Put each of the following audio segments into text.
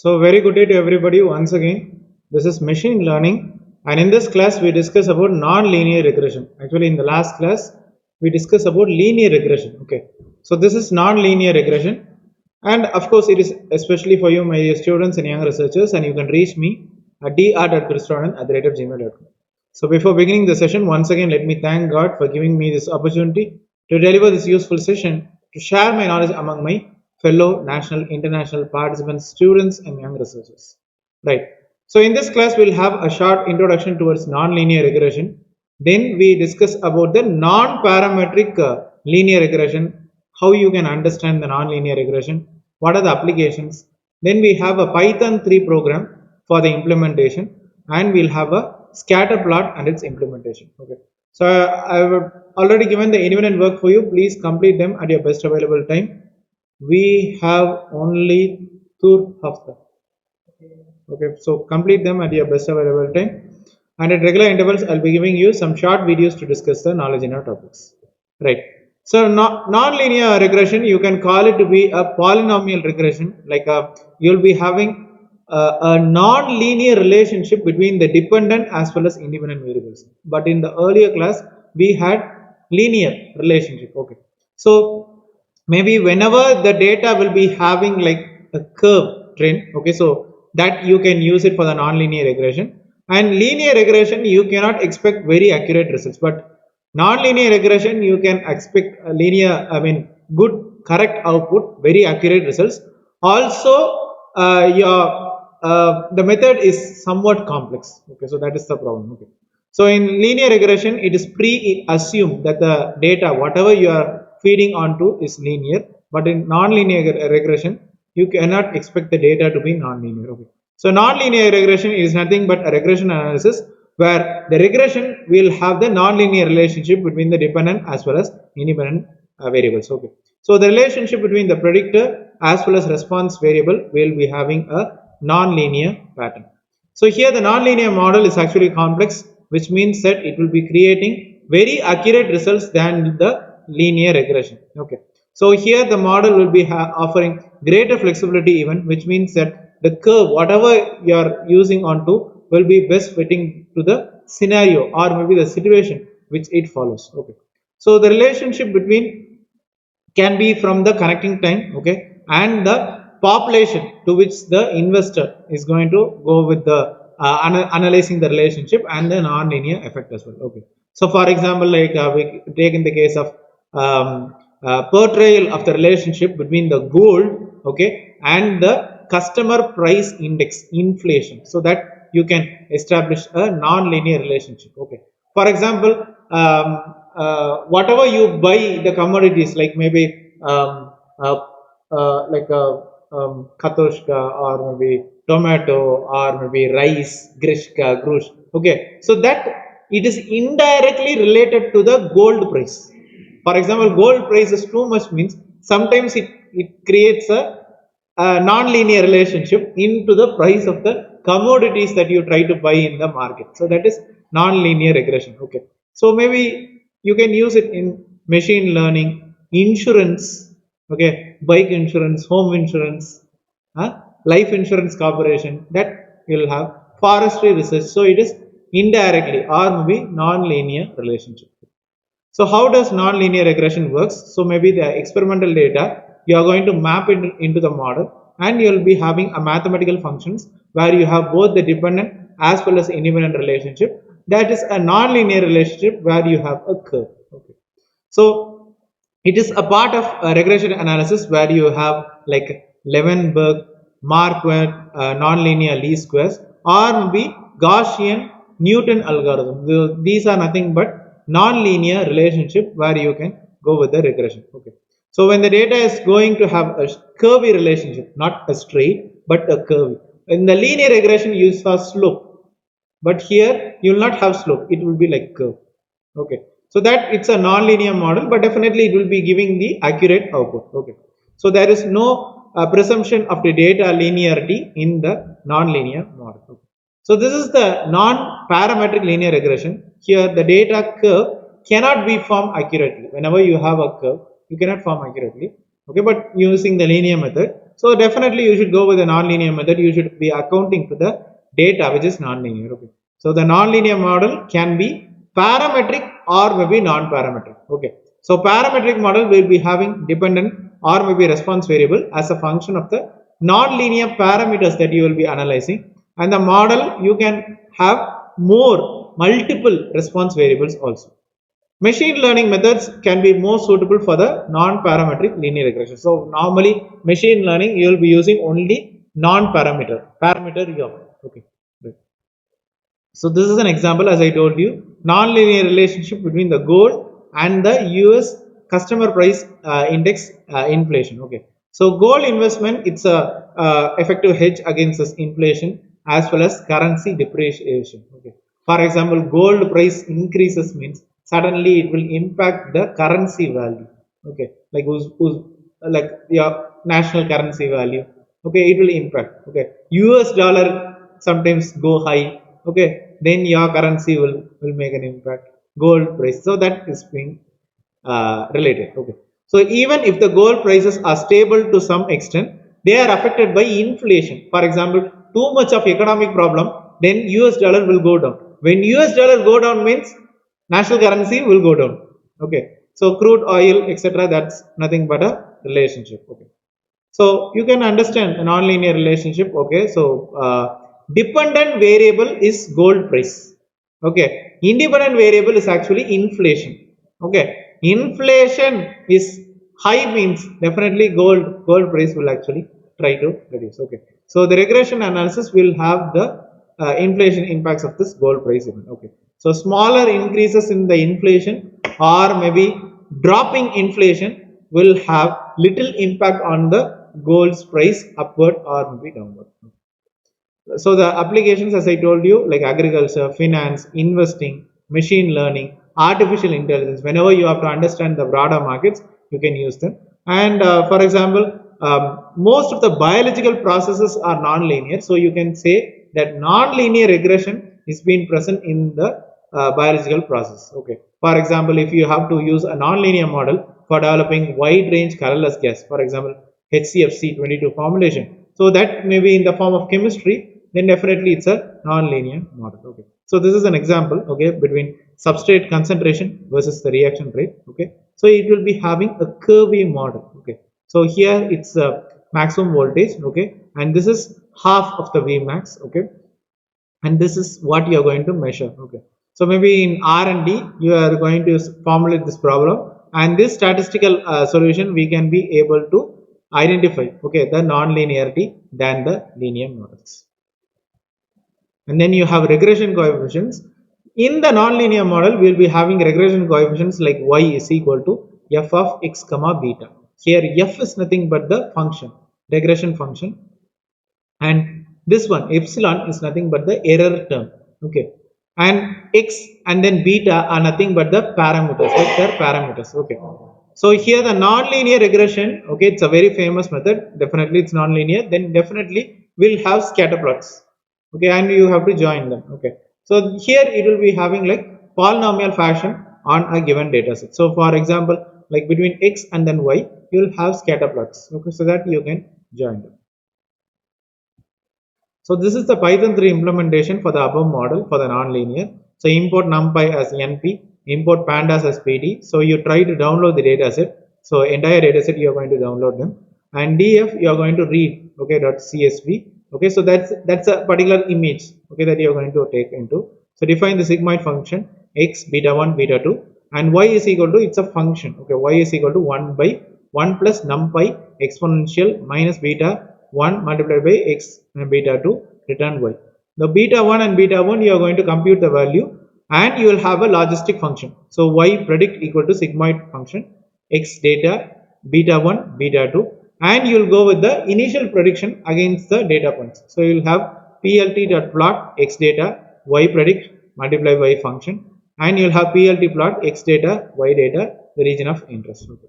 So very good day to everybody once again. This is machine learning, and in this class we discuss about non-linear regression. Actually in the last class we discussed about linear regression. Okay, so this is non-linear regression, and of course it is especially for you my dear students and young researchers, and you can reach me at dr.christoananth@gmail.com. So before beginning the session, once again let me thank God for giving me this opportunity to deliver this useful session to share my knowledge among my fellow national, international participants, students, and young researchers. Right. So in this class, we'll have a short introduction towards non-linear regression. Then we discuss about the non-parametric linear regression, how you can understand the non-linear regression, what are the applications. Then we have a Python 3 program for the implementation, and we'll have a scatter plot and its implementation. Okay. So I've already given the independent work for you. Please complete them at your best available time. We have only 2 hafta. Okay, so complete them at your best available time. And at regular intervals, I'll be giving you some short videos to discuss the knowledge in our topics. Right. So non-linear regression, you can call it to be a polynomial regression. Like you'll be having a non-linear relationship between the dependent as well as independent variables. But in the earlier class, we had linear relationship. Okay. So maybe whenever the data will be having like a curve trend, okay, so that you can use it for the non-linear regression. And linear regression, you cannot expect very accurate results, but non-linear regression, you can expect a linear, good, correct output, very accurate results. Also, the method is somewhat complex. Okay, so that is the problem. Okay, so in linear regression, it is pre-assumed that the data, whatever you are feeding onto, is linear. But in non-linear regression, you cannot expect the data to be non-linear. Okay. So non-linear regression is nothing but a regression analysis where the regression will have the non-linear relationship between the dependent as well as independent variables. Okay. So the relationship between the predictor as well as response variable will be having a non-linear pattern. So here the non-linear model is actually complex, which means that it will be creating very accurate results than the linear regression. Okay. So here the model will be offering greater flexibility even, which means that the curve, whatever you are using onto, will be best fitting to the scenario or maybe the situation which it follows. Okay. So the relationship between can be from the connecting time, okay, and the population to which the investor is going to go with the analyzing the relationship and the non-linear effect as well. Okay. So for example, like we take in the case of portrayal of the relationship between the gold, okay, and the customer price index inflation, so that you can establish a non-linear relationship. Okay. For example, whatever you buy the commodities, like maybe like katoshka or maybe tomato or maybe rice, grishka, grush. Okay, so that it is indirectly related to the gold price. For example, gold price is too much means sometimes it creates a non-linear relationship into the price of the commodities that you try to buy in the market. So that is non-linear regression. Okay. So maybe you can use it in machine learning, insurance, okay, bike insurance, home insurance, life insurance corporation, that you will have forestry research. So it is indirectly or maybe non-linear relationship. So how does non-linear regression works? So maybe the experimental data, you are going to map it into the model, and you will be having a mathematical functions where you have both the dependent as well as independent relationship. That is a non-linear relationship where you have a curve. Okay. So it is a part of a regression analysis where you have like Levenberg, Marquardt, non-linear least squares, or maybe Gaussian Newton algorithm. These are nothing but non-linear relationship where you can go with the regression. Okay. So when the data is going to have a curvy relationship, not a straight, but a curvy. In the linear regression, you saw slope, but here you will not have slope. It will be like curve. Okay. So that it's a non-linear model, but definitely it will be giving the accurate output. Okay. So there is no presumption of the data linearity in the non-linear model. Okay. So this is the non-parametric linear regression. Here the data curve cannot be formed accurately. Whenever you have a curve, you cannot form accurately. Okay, but using the linear method. So definitely you should go with a non-linear method. You should be accounting to the data which is non-linear. Okay. So the non-linear model can be parametric or maybe non-parametric. Okay. So parametric model will be having dependent or maybe response variable as a function of the non-linear parameters that you will be analyzing, and the model you can have more multiple response variables also. Machine learning methods can be more suitable for the non-parametric linear regression. So normally machine learning you will be using only non-parameter. Parameter you have. Okay. Right. So this is an example, as I told you, non-linear relationship between the gold and the US customer price index inflation. Okay. So gold investment, it's a effective hedge against this inflation as well as currency depreciation. Okay. For example, gold price increases means suddenly it will impact the currency value. Okay. Like who's like your national currency value. Okay, it will impact. Okay. US dollar sometimes go high. Okay, then your currency will make an impact. Gold price, so that is being related. Okay, so even if the gold prices are stable to some extent, they are affected by inflation. For example, too much of economic problem, then US dollar will go down. When US dollar go down means national currency will go down. Okay, so crude oil, etc., that's nothing but a relationship. Okay. So you can understand a nonlinear relationship. Okay, so dependent variable is gold price. Okay, independent variable is actually inflation. Okay, inflation is high means definitely gold price will actually try to reduce. Okay, so the regression analysis will have the inflation impacts of this gold price event. Okay, so smaller increases in the inflation or maybe dropping inflation will have little impact on the gold's price upward or maybe downward. So the applications, as I told you, like agriculture, finance, investing, machine learning, artificial intelligence, whenever you have to understand the broader markets, you can use them. And for example, most of the biological processes are non-linear. So you can say that non-linear regression is being present in the biological process. Okay. For example, if you have to use a non-linear model for developing wide range colorless gas, for example, HCFC 22 formulation. So that may be in the form of chemistry, then definitely it's a non-linear model. Okay. So this is an example, okay, between substrate concentration versus the reaction rate. Okay. So it will be having a curvy model. Okay. So here it's a maximum voltage. Okay. And this is half of the Vmax. Okay. And this is what you are going to measure. Okay. So maybe in R&D you are going to formulate this problem, and this statistical solution we can be able to identify, okay, the non-linearity than the linear models. And then you have regression coefficients. In the nonlinear model, we will be having regression coefficients like y is equal to f of x comma beta. Here f is nothing but the function, regression function, and this one epsilon is nothing but the error term. Okay, and x and then beta are nothing but the parameters, vector parameters. Okay, so here the nonlinear regression, okay, it's a very famous method. Definitely it's nonlinear. Then definitely we'll have scatter plots. Okay, and you have to join them. Okay, so here it will be having like polynomial fashion on a given data set. So for example, like between x and then y, you will have scatter plots. Okay, so that you can join them. So this is the Python 3 implementation for the above model for the nonlinear. So import numpy as np, import pandas as pd. So you try to download the dataset. So entire dataset you are going to download them, and df you are going to read. Okay, .csv. Okay, so that's a particular image. Okay, that you are going to take into. So define the sigmoid function x beta 1 beta 2, and y is equal to, it's a function. Okay, y is equal to 1 by 1 plus numpy exponential minus beta 1 multiplied by x and beta 2 return y. The beta 1 and beta 1 you are going to compute the value, and you will have a logistic function. So y predict equal to sigmoid function x data beta 1 beta 2, and you will go with the initial prediction against the data points. So you will have plt.plot x data y predict multiply by function, and you will have plt plot x data y data the region of interest. Okay,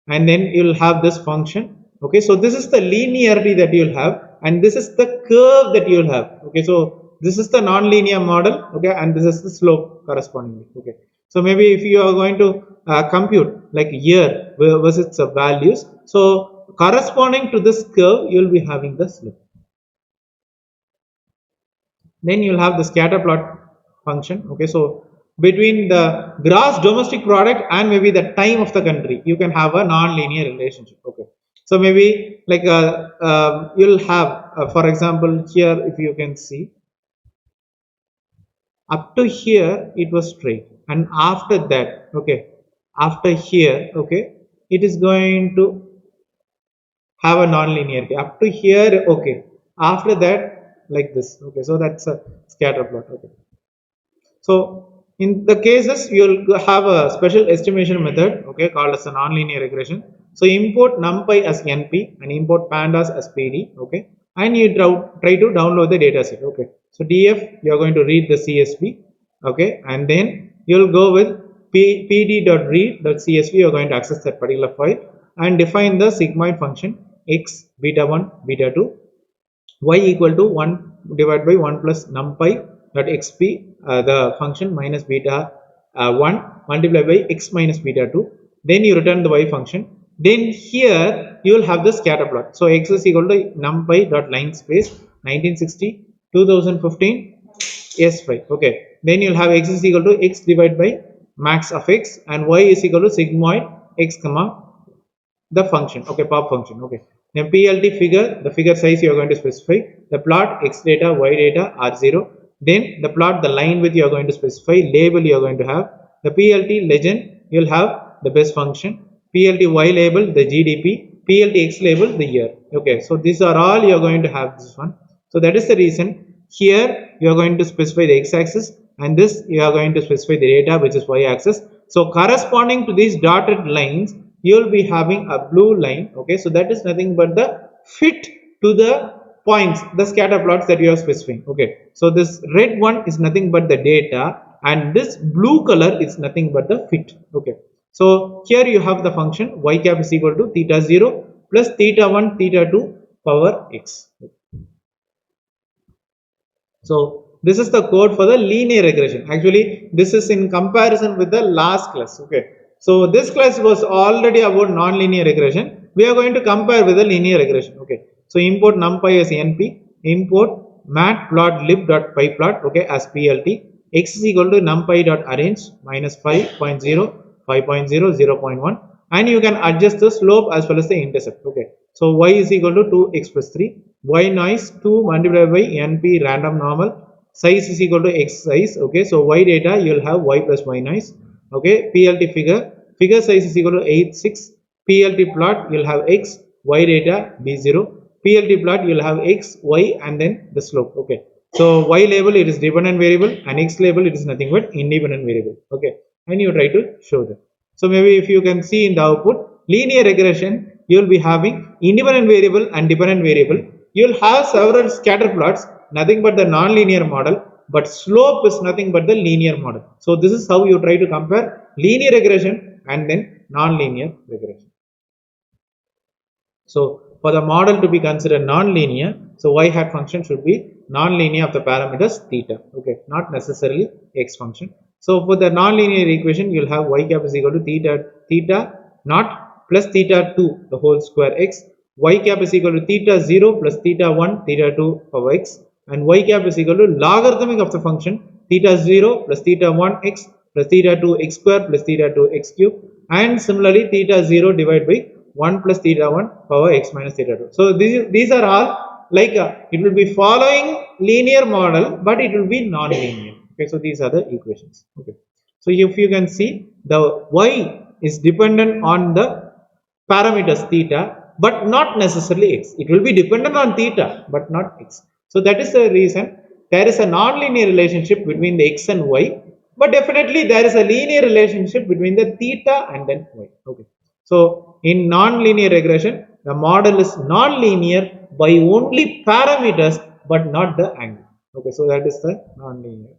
and then you will have this function. Okay, so this is the linearity that you will have, and this is the curve that you will have. Okay, so this is the non-linear model. Okay, and this is the slope correspondingly. Okay, so maybe if you are going to compute like year versus values, so corresponding to this curve, you will be having the slope. Then you will have the scatter plot function. Okay, so between the gross domestic product and maybe the time of the country, you can have a non-linear relationship. Okay, so maybe like you'll have, for example, here if you can see, up to here it was straight, and after that, okay, after here, okay, it is going to have a non-linearity up to here. Okay, after that, like this. Okay, so that's a scatter plot. Okay, so in the cases you'll have a special estimation method, okay, called as a nonlinear regression. So import numpy as np and import pandas as pd, okay, and you try to download the data set. Okay, so df you are going to read the csv, okay, and then you'll go with pd.read.csv. you are going to access that particular file and define the sigmoid function x beta 1 beta 2 y equal to 1 divided by 1 plus numpy dot xp, the function minus beta 1 multiplied by x minus beta 2. Then you return the y function. Then here you will have the scatter plot. So x is equal to numpy dot line space 1960 2015 s5. Okay, then you'll have x is equal to x divided by max of x and y is equal to sigmoid x comma the function, okay, pop function. Okay, then plt figure, the figure size you are going to specify, the plot x data y data r0, then the plot the line width you are going to specify, label you are going to have the plt legend, you'll have the best function, plt y label the gdp, plt x label the year. Okay, so these are all you are going to have this one. So that is the reason here you are going to specify the x axis and this you are going to specify the data which is y axis. So corresponding to these dotted lines you will be having a blue line. Okay, so that is nothing but the fit to the points, the scatter plots that you are specifying. Okay, so this red one is nothing but the data and this blue color is nothing but the fit. Okay, so here you have the function y cap is equal to theta 0 plus theta 1 theta 2 power x. So this is the code for the linear regression. Actually, this is in comparison with the last class. Okay, so this class was already about non-linear regression. We are going to compare with the linear regression. Okay, so import numpy as np, import matplotlib.pyplot, okay, as plt, x is equal to numpy.arrange minus 5.0, 5.0, 0.1, and you can adjust the slope as well as the intercept. Okay, so y is equal to 2x plus 3, y noise 2 multiplied by np random normal, size is equal to x size. Okay, so y data you will have y plus y noise. Okay, plt figure size is equal to 8 6, plt plot you will have x, y data b0, plt plot you will have x, y, and then the slope. Okay, so y label it is dependent variable and x label it is nothing but independent variable. Okay, and you try to show that. So maybe if you can see in the output, linear regression you will be having independent variable and dependent variable. You will have several scatter plots, nothing but the non-linear model, but slope is nothing but the linear model. So this is how you try to compare linear regression and then non-linear regression. So for the model to be considered non-linear, so y hat function should be non-linear of the parameters theta. Okay, not necessarily x function. So for the non-linear equation, you'll have y cap is equal to theta naught plus theta 2 the whole square x, y cap is equal to theta 0 plus theta 1 theta 2 power x, and y cap is equal to logarithmic of the function theta 0 plus theta 1 x plus theta 2 x square plus theta 2 x cube, and similarly theta 0 divided by 1 plus theta 1 power x minus theta 2. So these are all like it will be following linear model, but it will be non-linear. Okay, so these are the equations. Okay, so if you can see, the y is dependent on the parameters theta, but not necessarily x. It will be dependent on theta, but not x. So that is the reason there is a non-linear relationship between the x and y, but definitely there is a linear relationship between the theta and then y. Okay, so in non-linear regression, the model is non-linear by only parameters, but not the angle. Okay, so that is the non-linear.